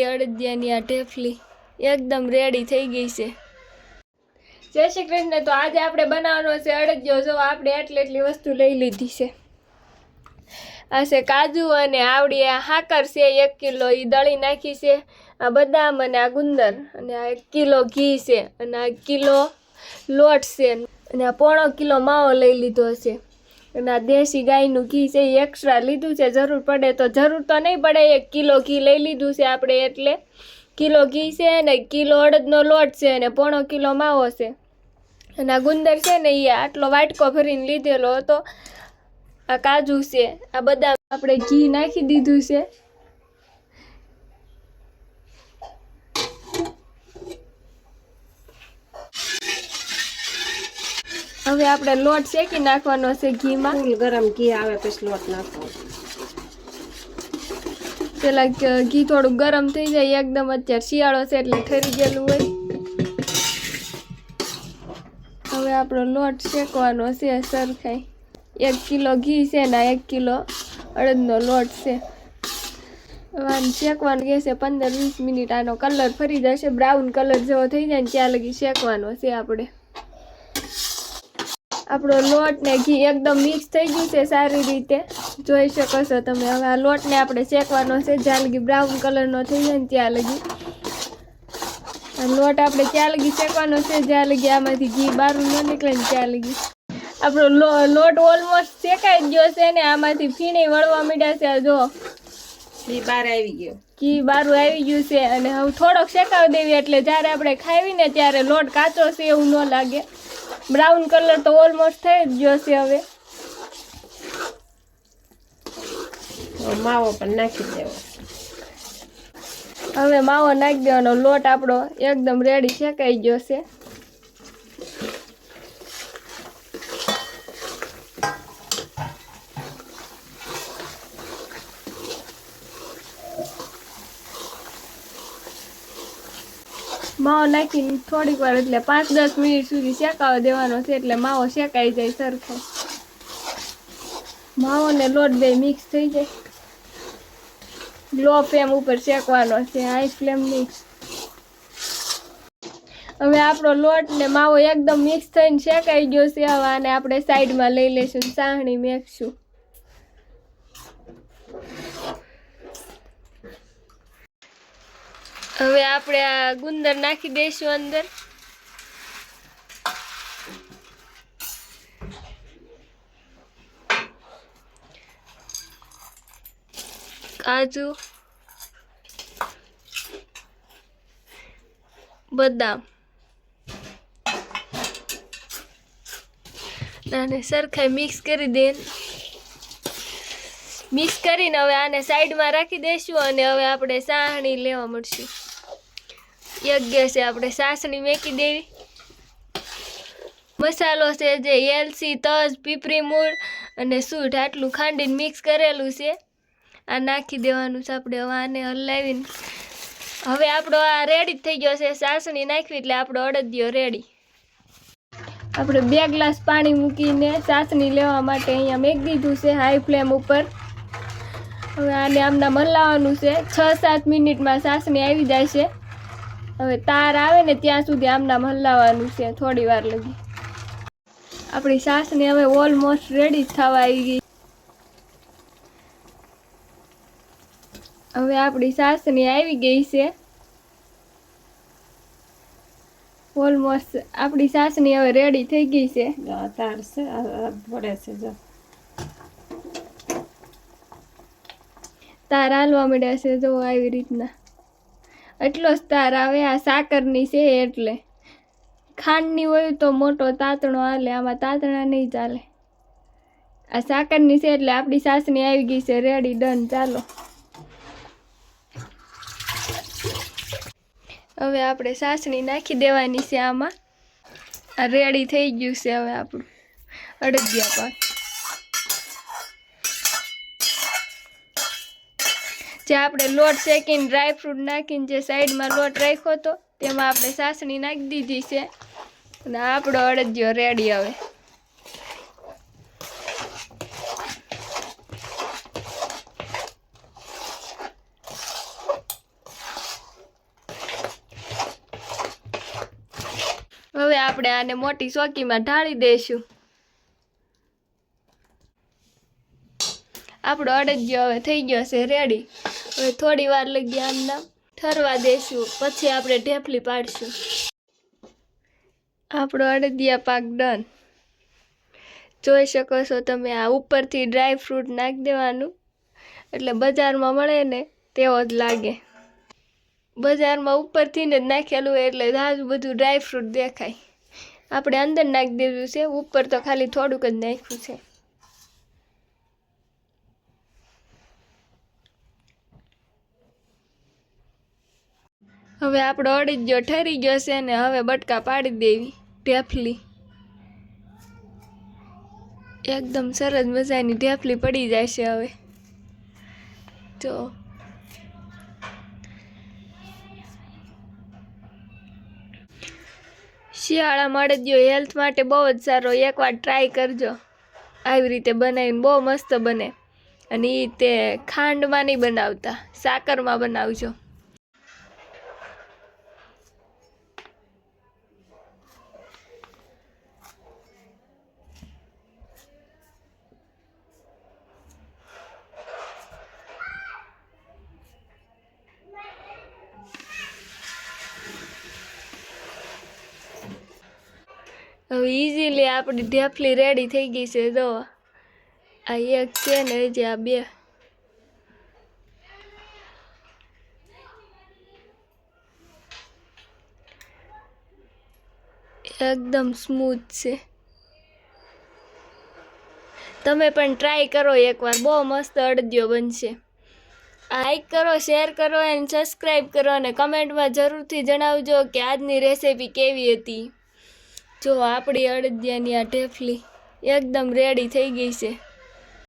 અડદિયાની આ ઢેફલી એકદમ રેડી થઈ ગઈ છે। જય શ્રી કૃષ્ણ। તો આજે આપણે બનાવવાનો છે અડદિયો। જો આપણે એટલી વસ્તુ લઈ લીધી છે। આ છે કાજુ અને આવડી આ હાકર છે 1 કિલો, એ દળી નાખી છે। આ બદામ અને આ ગુંદર અને આ 1 કિલો ઘી છે અને આ કિલો લોટ છે અને આ 1/4 કિલો માવો લઈ લીધો છે અને આ દેશી ગાયનું ઘી છે એ એક્સ્ટ્રા લીધું છે। જરૂર પડે તો, જરૂર તો નહીં પડે, 1 કિલો ઘી લઈ લીધું છે આપણે, એટલે કિલો ઘી છે અને કિલો અડદનો લોટ છે અને 1/4 કિલો માવો છે અને આ ગુંદર છે ને એ આટલો વાટકો ભરીને લીધેલો હતો। આ કાજુ છે, આ બદામ આપણે ઘી નાખી દીધું છે। હવે આપણે લોટ શેકી નાખવાનો છે ઘીમાં। ફૂલ ગરમ ઘી આવે પછી લોટ નાખવાનો। પેલા ઘી થોડું ગરમ થઈ જાય એકદમ, અત્યારે શિયાળો છે એટલે ઠરી ગયેલું હોય। હવે આપણો લોટ શેકવાનો છે સરખાઈ। 1 કિલો ઘી છે ને 1 કિલો અડદનો લોટ છે। હવે શેકવાનું કે છે 15-20 મિનિટ। આનો કલર ફરી જશે, બ્રાઉન કલર જેવો થઈ જાય ને ત્યાં લગી શેકવાનો છે આપણે। આપણો લોટ ને ઘી એકદમ મિક્સ થઈ ગયું છે સારી રીતે, જોઈ શકો છો તમે। હવે આ લોટને આપણે શેકવાનો છે જ્યાં લગી બ્રાઉન કલરનો થઈ જાય ને ત્યાં લગી। આ લોટ આપણે ત્યાં લગી શેકવાનો છે જ્યાં લગી આમાંથી ઘી બહાર ન નીકળે ને ત્યાં લગી। આપણો લોટ ઓલમોસ્ટ શેકાઈ ગયો છે ને આમાંથી ફીણી વળવા માંડ્યા છે। જો ઘી બહાર આવી ગયો, ઘી બારું આવી ગયું છે અને હવે થોડોક શેકાવી દેવી એટલે જ્યારે આપણે ખાવી ને ત્યારે લોટ કાચો છે એવું ન લાગે। બ્રાઉન કલર તો ઓલમોસ્ટ થઈ જ ગયો છે। હવે માવો પણ નાખી દેવો। હવે માવો નાખી દેવાનો। લોટ આપણો એકદમ રેડી શેકાઈ ગયો છે। માવો નાખીને થોડીક વાર એટલે 5-10 મિનિટ સુધી શેકાવા દેવાનો છે એટલે માવો શેકાઈ જાય સરખો। માવો ને લોટ બે મિક્સ થઈ જાય। લો ફ્લેમ ઉપર શેકવાનો છે, હાઈ ફ્લેમ નહીં। હવે આપણો લોટ ને માવો એકદમ મિક્સ થઈને શેકાઈ ગયો છે। હવે આને આપણે સાઈડમાં લઈ લઈશું, સાહણી મેકશું। હવે આપણે આ ગુંદર નાખી દઈશું અંદર। કાજુ, બદામ અને સરખાઈ મિક્સ કરી દે। મિક્સ કરીને હવે આને સાઈડમાં રાખી દઈશું અને હવે આપણે સાહણી લેવા મળશું। એક ગેસે આપણે સાસણી મેકી દેવી। મસાલો છે જે એલચી, તજ, પીપરી મૂળ અને સૂંઠ આટલું ખાંડીને મિક્સ કરેલું છે, આ નાખી દેવાનું છે આપણે। હવે આને હલાવીને હવે આપણો આ રેડી થઈ ગયો છે। સાસણી નાખવી એટલે આપણો અડદિયો રેડી। આપણે 2 ગ્લાસ પાણી મૂકીને સાસણી લેવા માટે અહીંયા મેકી દીધું છે હાઈ ફ્લેમ ઉપર। હવે આને આમનામ હલાવવાનું છે। 6-7 મિનિટમાં સાસણી આવી જાય છે। હવે તાર આવે ને ત્યાં સુધી આમનામ હલાવવાનું છે થોડી વાર લગી। આપણી સાસણી હવે ઓલમોસ્ટ રેડી થવા આવી ગઈ। હવે આપણી સાસણી આવી ગઈ છે ઓલમોસ્ટ। આપણી સાસણી હવે રેડી થઈ ગઈ છે। તાર છે પડે છે, જો તાર હાલવા માંડ્યા છે, જો આવી રીતના એટલો જ તાર આવે। આ સાકરની છે એટલે, ખાંડની હોય તો મોટો તાતણો હાલે, આમાં તાતણા નહીં ચાલે। આ સાકરની છે એટલે આપણી સાસણી આવી ગઈ છે રેડી, ડન। ચાલો હવે આપણે સાસણી નાખી દેવાની છે આમાં। આ રેડી થઈ ગયું છે હવે આપણું અડદિયા પાક। જે આપણે લોટ શેકીને ડ્રાયફ્રૂટ નાખીને જે સાઈડમાં લોટ રાખ્યો હતો તેમાં આપણે સાસણી નાખી દીધી છે અને આપણો અડદિયો રેડી। હવે આપણે આને મોટી ચોકીમાં ઢાળી દઈશું. આપણો અડદિયો હવે થઈ ગયો છે રેડી. હવે થોડી વાર લગી આમના ઠરવા દઈશું, પછી આપણે ઢેફલી પાડશું. આપણો અડદિયા પાક ડન. જોઈ શકો છો તમે, આ ઉપરથી ડ્રાય ફ્રૂટ નાખી દેવાનું, એટલે બજારમાં મળે ને તેવો જ લાગે. બજારમાં ઉપરથી જ નાખેલું હોય એટલે તાજું બધું ડ્રાય ફ્રૂટ દેખાય. આપણે અંદર નાખી દેવું છે, ઉપર તો ખાલી થોડુંક જ નાખ્યું છે. હવે આપણો અડદિયો ઠરી ગયો છે ને હવે બટકા પાડી દેવી ઢેફલી. એકદમ સરસ મજાની ઢેફલી પડી જાય છે. હવે તો શિયાળામાં અડદિયો હેલ્થ માટે બહુ જ સારો. એકવાર ટ્રાય કરજો, આવી રીતે બનાવીને બહુ મસ્ત બને. અને એ તે ખાંડમાં નહીં બનાવતા, સાકરમાં બનાવજો. હવે ઇઝીલી આપણી ઢેફલી રેડી થઈ ગઈ છે. જો આ એક છે ને હજી આ બે. એકદમ સ્મૂથ છે. તમે પણ ટ્રાય કરો એકવાર, બહુ મસ્ત અડદિયો બનશે. લાઈક કરો, શેર કરો અને સબસ્ક્રાઈબ કરો, અને કમેન્ટમાં જરૂરથી જણાવજો કે આજની રેસીપી કેવી હતી. જો આપણી અડદિયાની આ ઢેફલી એકદમ રેડી થઈ ગઈ છે.